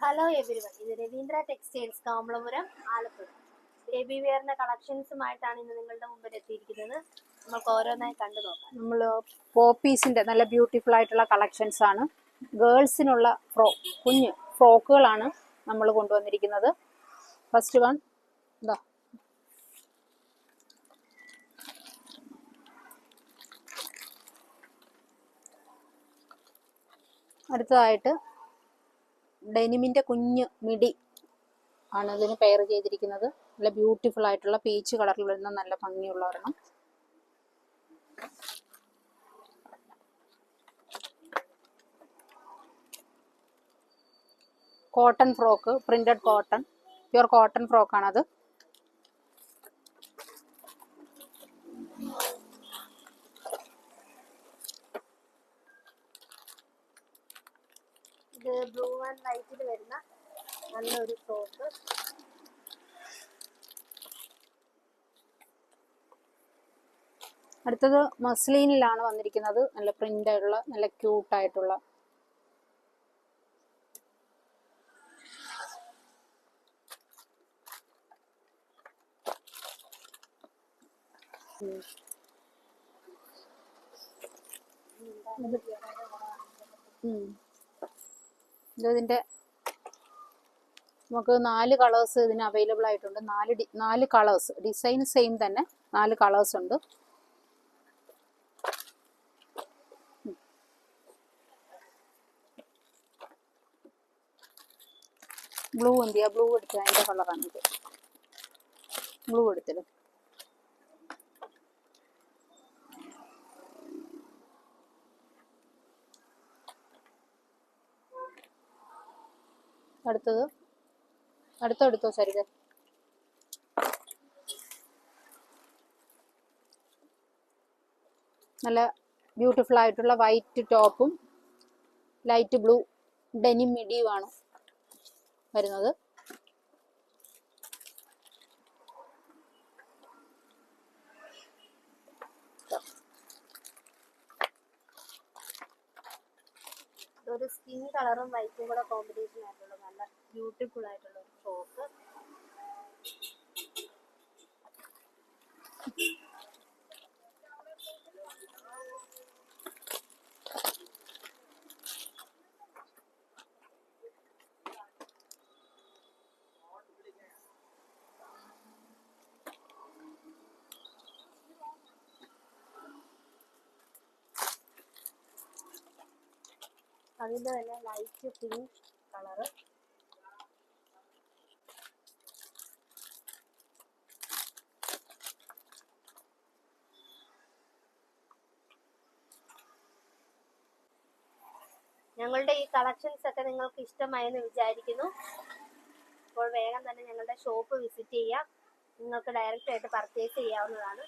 Hello everyone, ഇത് Ravindra textiles കാമളപുരം, Alappuzha. Baby വെയറിന്റെ കളക്ഷൻസുമായിട്ടാണ് ഇന്ന് നിങ്ങളുടെ മുമ്പിൽ എത്തിയിരിക്കുന്നത്. നമുക്ക് ഓരോന്നായി കണ്ടു നോക്കാം. നമ്മൾ പോപ്പീസിന്റെ നല്ല ബ്യൂട്ടിഫുൾ ആയിട്ടുള്ള കളക്ഷൻസ് ആണ്. ഗേൾസിനുള്ള കുഞ്ഞ് ഫ്രോക്കുകളാണ് നമ്മൾ കൊണ്ടുവന്നിരിക്കുന്നത്. ഫസ്റ്റ് വൺ ഇതാ, അടുത്തതായിട്ട് ഡെനിമിന്റെ കുഞ്ഞ് മിഡി ആണ് ഇതിന് പെയർ ചെയ്തിരിക്കുന്നത്. നല്ല ബ്യൂട്ടിഫുൾ ആയിട്ടുള്ള പീച്ച് കളറിൽ വരുന്ന നല്ല ഭംഗിയുള്ള ഒരെണ്ണം. Cotton frock, printed cotton, pure cotton ഫ്രോക്കാണത്. ഇത് ബ്ലൂ ആൻഡ് വൈറ്റിൽ വരുന്ന നല്ലൊരു ഫ്രോക്ക്. അടുത്തത് മസ്ലീനിലാണ് വന്നിരിക്കുന്നത്. നല്ല പ്രിന്റ് ആയിട്ടുള്ള നല്ല ക്യൂട്ടായിട്ടുള്ള ഇതിന്റെ നമുക്ക് 4 കളേഴ്സ് ഇതിന് അവൈലബിൾ ആയിട്ടുണ്ട്. 4 കളേഴ്സ്, ഡിസൈൻ സെയിം തന്നെ, 4 കളേഴ്സ് ഉണ്ട്. ബ്ലൂ എന്തിയാ, ബ്ലൂ എടുത്ത് അതിന്റെ കളറാണ് ഇത്. ബ്ലൂ എടുത്തിടും. അടുത്തെടുത്തോ സരിത. നല്ല ബ്യൂട്ടിഫുൾ ആയിട്ടുള്ള വൈറ്റ് ടോപ്പും ലൈറ്റ് ബ്ലൂ ഡെനിം മിഡിയുമാണ് വരുന്നത്. ഒരു സ്കിൻ കളറും വൈറ്റും കൂടെ കോമ്പിനേഷൻ ആയിട്ടുള്ള നല്ല ബ്യൂട്ടിഫുൾ ആയിട്ടുള്ള ഒരു ഫ്രോക്ക്. അതിന്റെ തന്നെ ലൈറ്റ് പിങ്ക് കളറ്. ഞങ്ങളുടെ ഈ കളക്ഷൻസ് ഒക്കെ നിങ്ങൾക്ക് ഇഷ്ടമായെന്ന് വിചാരിക്കുന്നു. അപ്പോൾ വേഗം തന്നെ ഞങ്ങളുടെ ഷോപ്പ് വിസിറ്റ് ചെയ്യാം. നിങ്ങൾക്ക് ഡയറക്റ്റ് ആയിട്ട് പർച്ചേസ് ചെയ്യാവുന്നതാണ്.